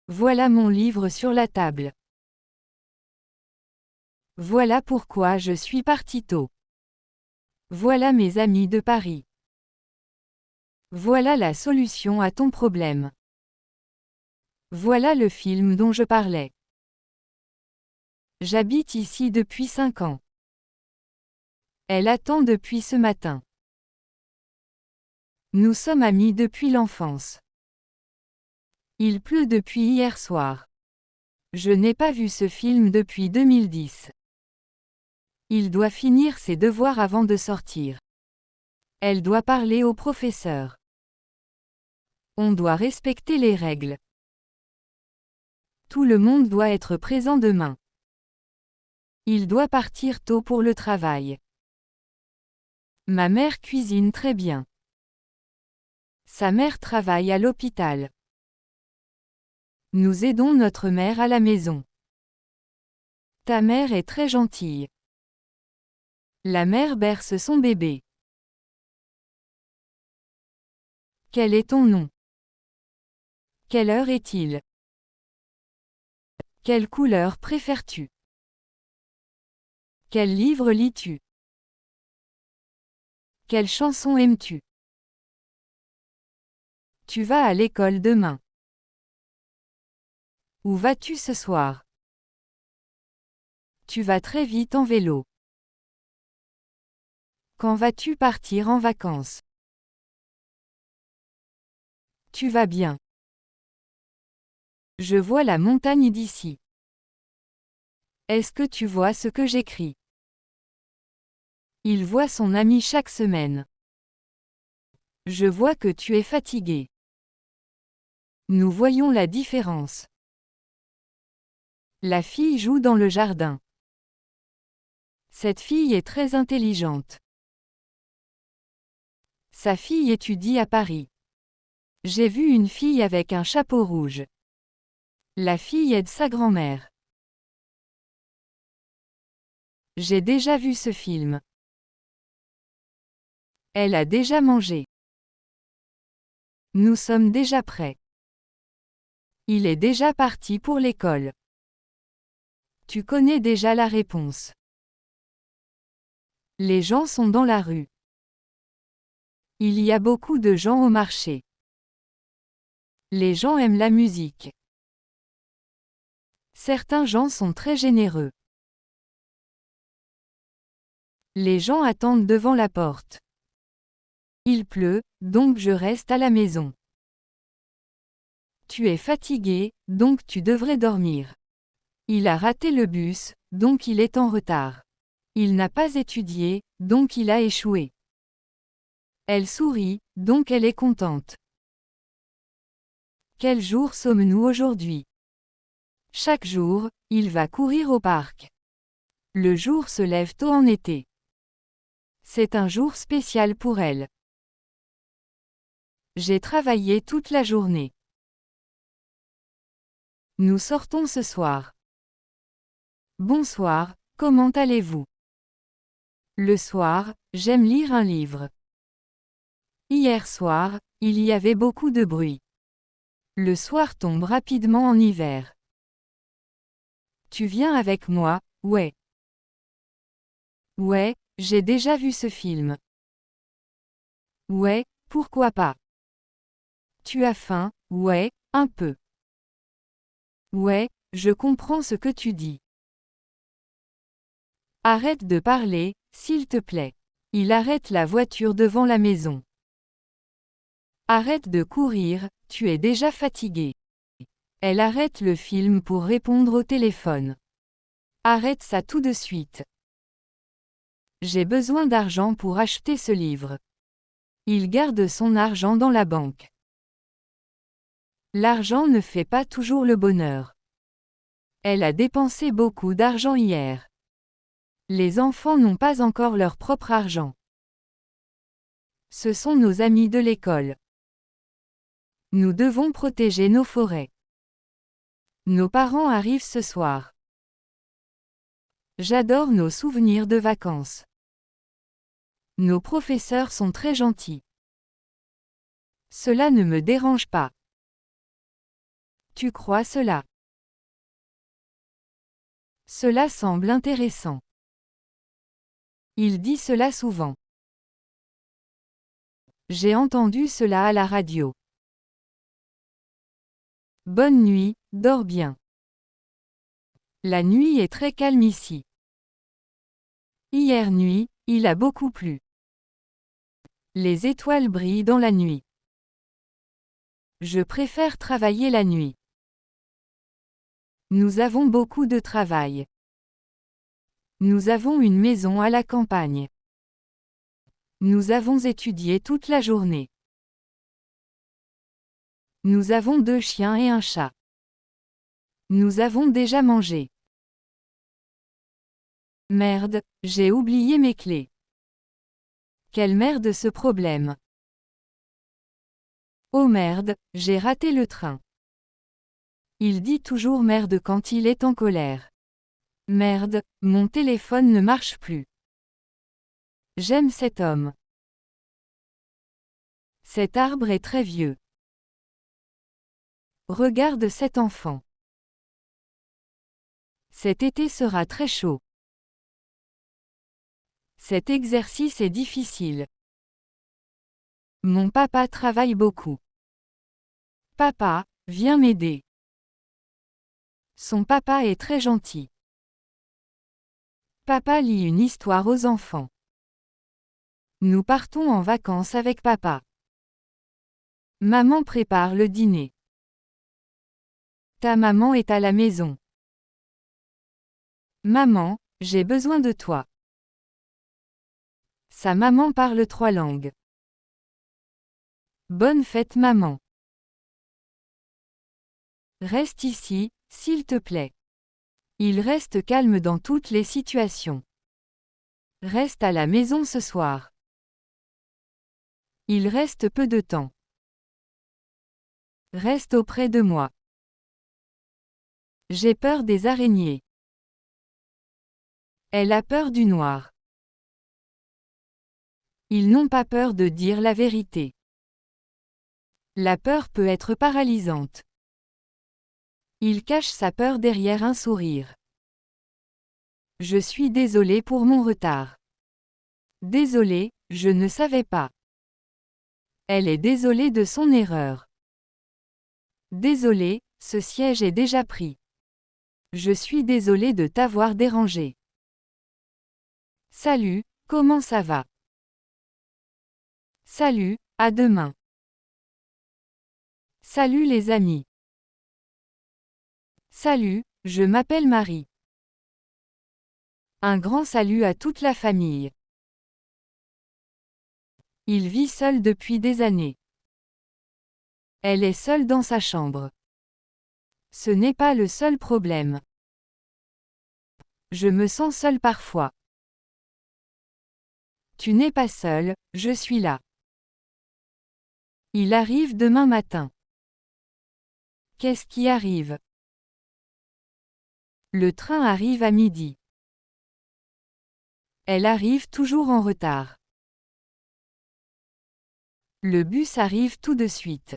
Voilà mon livre sur la table. Voilà pourquoi je suis parti tôt. Voilà mes amis de Paris. Voilà la solution à ton problème. Voilà le film dont je parlais. J'habite ici depuis 5 ans. Elle attend depuis ce matin. Nous sommes amis depuis l'enfance. Il pleut depuis hier soir. Je n'ai pas vu ce film depuis 2010. Il doit finir ses devoirs avant de sortir. Elle doit parler au professeur. On doit respecter les règles. Tout le monde doit être présent demain. Il doit partir tôt pour le travail. Ma mère cuisine très bien. Sa mère travaille à l'hôpital. Nous aidons notre mère à la maison. Ta mère est très gentille. La mère berce son bébé. Quel est ton nom? Quelle heure est-il? Quelle couleur préfères-tu? Quel livre lis-tu? Quelle chanson aimes-tu? Tu vas à l'école demain. Où vas-tu ce soir? Tu vas très vite en vélo. Quand vas-tu partir en vacances? Tu vas bien. Je vois la montagne d'ici. Est-ce que tu vois ce que j'écris? Il voit son ami chaque semaine. Je vois que tu es fatigué. Nous voyons la différence. La fille joue dans le jardin. Cette fille est très intelligente. Sa fille étudie à Paris. J'ai vu une fille avec un chapeau rouge. La fille aide sa grand-mère. J'ai déjà vu ce film. Elle a déjà mangé. Nous sommes déjà prêts. Il est déjà parti pour l'école. Tu connais déjà la réponse. Les gens sont dans la rue. Il y a beaucoup de gens au marché. Les gens aiment la musique. Certains gens sont très généreux. Les gens attendent devant la porte. Il pleut, donc je reste à la maison. Tu es fatigué, donc tu devrais dormir. Il a raté le bus, donc il est en retard. Il n'a pas étudié, donc il a échoué. Elle sourit, donc elle est contente. Quel jour sommes-nous aujourd'hui? Chaque jour, il va courir au parc. Le jour se lève tôt en été. C'est un jour spécial pour elle. J'ai travaillé toute la journée. Nous sortons ce soir. Bonsoir, comment allez-vous? Le soir, j'aime lire un livre. Hier soir, il y avait beaucoup de bruit. Le soir tombe rapidement en hiver. Tu viens avec moi, ouais. Ouais, j'ai déjà vu ce film. Ouais, pourquoi pas? Tu as faim? Ouais, un peu. Ouais, je comprends ce que tu dis. Arrête de parler, s'il te plaît. Il arrête la voiture devant la maison. Arrête de courir, tu es déjà fatigué. Elle arrête le film pour répondre au téléphone. Arrête ça tout de suite. J'ai besoin d'argent pour acheter ce livre. Il garde son argent dans la banque. L'argent ne fait pas toujours le bonheur. Elle a dépensé beaucoup d'argent hier. Les enfants n'ont pas encore leur propre argent. Ce sont nos amis de l'école. Nous devons protéger nos forêts. Nos parents arrivent ce soir. J'adore nos souvenirs de vacances. Nos professeurs sont très gentils. Cela ne me dérange pas. Tu crois cela? Cela semble intéressant. Il dit cela souvent. J'ai entendu cela à la radio. Bonne nuit, dors bien. La nuit est très calme ici. Hier nuit, il a beaucoup plu. Les étoiles brillent dans la nuit. Je préfère travailler la nuit. Nous avons beaucoup de travail. Nous avons une maison à la campagne. Nous avons étudié toute la journée. Nous avons 2 chiens et un chat. Nous avons déjà mangé. Merde, j'ai oublié mes clés. Quelle merde ce problème. Oh merde, j'ai raté le train. Il dit toujours merde quand il est en colère. Merde, mon téléphone ne marche plus. J'aime cet homme. Cet arbre est très vieux. Regarde cet enfant. Cet été sera très chaud. Cet exercice est difficile. Mon papa travaille beaucoup. Papa, viens m'aider. Son papa est très gentil. Papa lit une histoire aux enfants. Nous partons en vacances avec papa. Maman prépare le dîner. Ta maman est à la maison. Maman, j'ai besoin de toi. Sa maman parle 3 langues. Bonne fête maman. Reste ici, s'il te plaît. Il reste calme dans toutes les situations. Reste à la maison ce soir. Il reste peu de temps. Reste auprès de moi. J'ai peur des araignées. Elle a peur du noir. Ils n'ont pas peur de dire la vérité. La peur peut être paralysante. Il cache sa peur derrière un sourire. Je suis désolé pour mon retard. Désolé, je ne savais pas. Elle est désolée de son erreur. Désolé, ce siège est déjà pris. Je suis désolé de t'avoir dérangé. Salut, comment ça va? Salut, à demain. Salut les amis. Salut, je m'appelle Marie. Un grand salut à toute la famille. Il vit seul depuis des années. Elle est seule dans sa chambre. Ce n'est pas le seul problème. Je me sens seule parfois. Tu n'es pas seul, je suis là. Il arrive demain matin. Qu'est-ce qui arrive? Le train arrive à midi. Elle arrive toujours en retard. Le bus arrive tout de suite.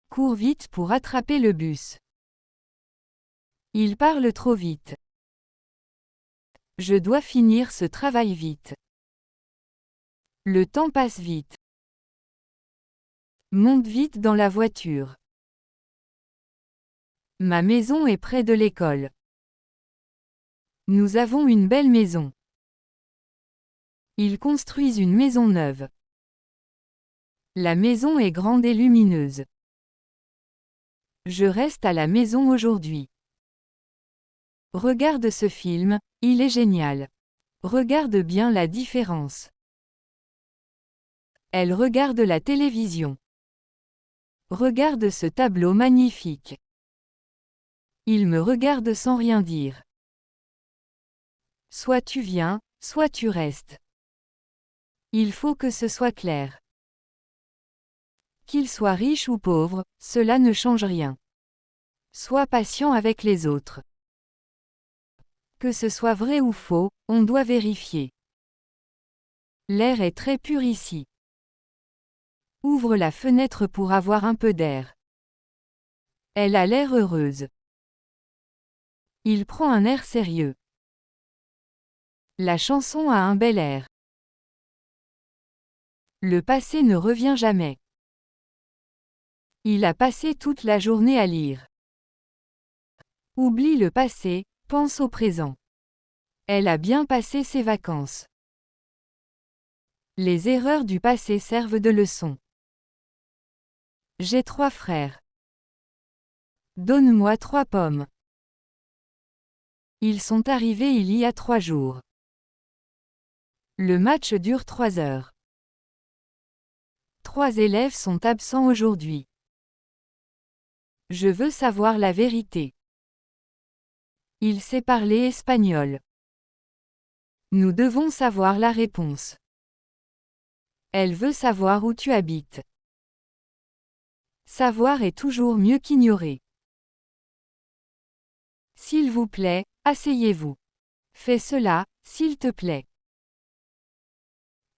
Cours vite pour attraper le bus. Il parle trop vite. Je dois finir ce travail vite. Le temps passe vite. Monte vite dans la voiture. Ma maison est près de l'école. Nous avons une belle maison. Ils construisent une maison neuve. La maison est grande et lumineuse. Je reste à la maison aujourd'hui. Regarde ce film, il est génial. Regarde bien la différence. Elle regarde la télévision. Regarde ce tableau magnifique. Il me regarde sans rien dire. Soit tu viens, soit tu restes. Il faut que ce soit clair. Qu'il soit riche ou pauvre, cela ne change rien. Sois patient avec les autres. Que ce soit vrai ou faux, on doit vérifier. L'air est très pur ici. Ouvre la fenêtre pour avoir un peu d'air. Elle a l'air heureuse. Il prend un air sérieux. La chanson a un bel air. Le passé ne revient jamais. Il a passé toute la journée à lire. Oublie le passé, pense au présent. Elle a bien passé ses vacances. Les erreurs du passé servent de leçon. J'ai 3 frères. Donne-moi 3 pommes. Ils sont arrivés il y a 3 jours. Le match dure 3 heures. 3 élèves sont absents aujourd'hui. Je veux savoir la vérité. Il sait parler espagnol. Nous devons savoir la réponse. Elle veut savoir où tu habites. Savoir est toujours mieux qu'ignorer. S'il vous plaît, asseyez-vous. Fais cela, s'il te plaît.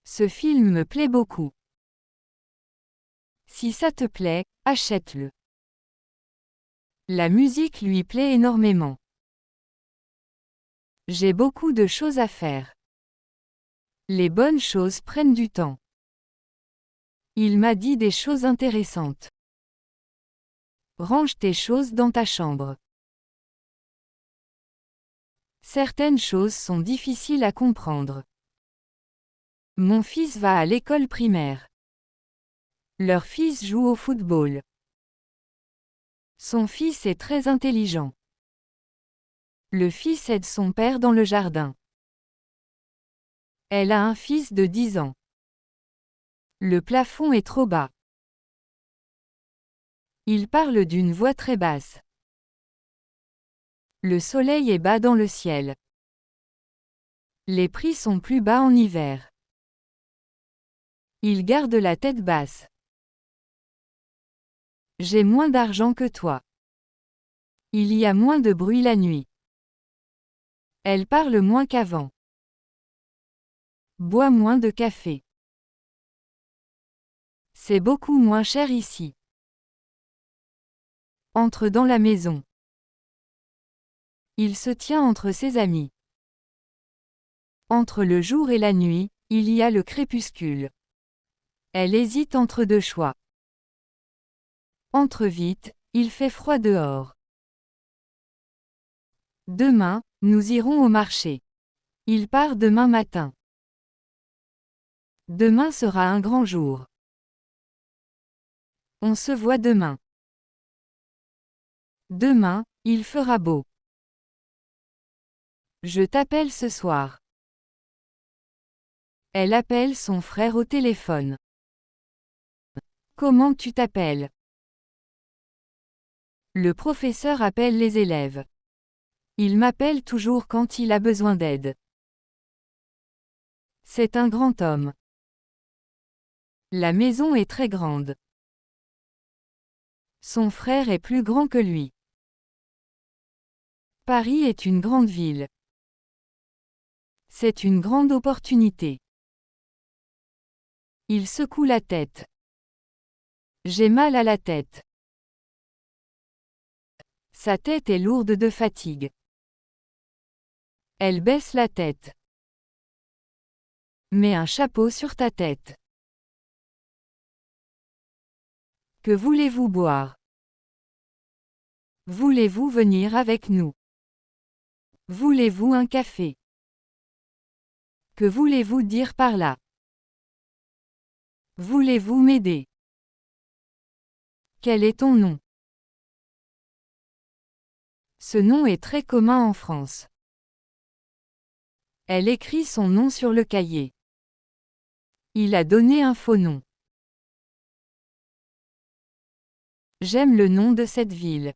Ce film me plaît beaucoup. Si ça te plaît, achète-le. La musique lui plaît énormément. J'ai beaucoup de choses à faire. Les bonnes choses prennent du temps. Il m'a dit des choses intéressantes. Range tes choses dans ta chambre. Certaines choses sont difficiles à comprendre. Mon fils va à l'école primaire. Leur fils joue au football. Son fils est très intelligent. Le fils aide son père dans le jardin. Elle a un fils de 10 ans. Le plafond est trop bas. Il parle d'une voix très basse. Le soleil est bas dans le ciel. Les prix sont plus bas en hiver. Il garde la tête basse. J'ai moins d'argent que toi. Il y a moins de bruit la nuit. Elle parle moins qu'avant. Bois moins de café. C'est beaucoup moins cher ici. Entre dans la maison. Il se tient entre ses amis. Entre le jour et la nuit, il y a le crépuscule. Elle hésite entre 2 choix. Entre vite, il fait froid dehors. Demain, nous irons au marché. Il part demain matin. Demain sera un grand jour. On se voit demain. Demain, il fera beau. Je t'appelle ce soir. Elle appelle son frère au téléphone. Comment tu t'appelles? Le professeur appelle les élèves. Il m'appelle toujours quand il a besoin d'aide. C'est un grand homme. La maison est très grande. Son frère est plus grand que lui. Paris est une grande ville. C'est une grande opportunité. Il secoue la tête. J'ai mal à la tête. Sa tête est lourde de fatigue. Elle baisse la tête. Mets un chapeau sur ta tête. Que voulez-vous boire? Voulez-vous venir avec nous? Voulez-vous un café? Que voulez-vous dire par là? Voulez-vous m'aider? Quel est ton nom? Ce nom est très commun en France. Elle écrit son nom sur le cahier. Il a donné un faux nom. J'aime le nom de cette ville.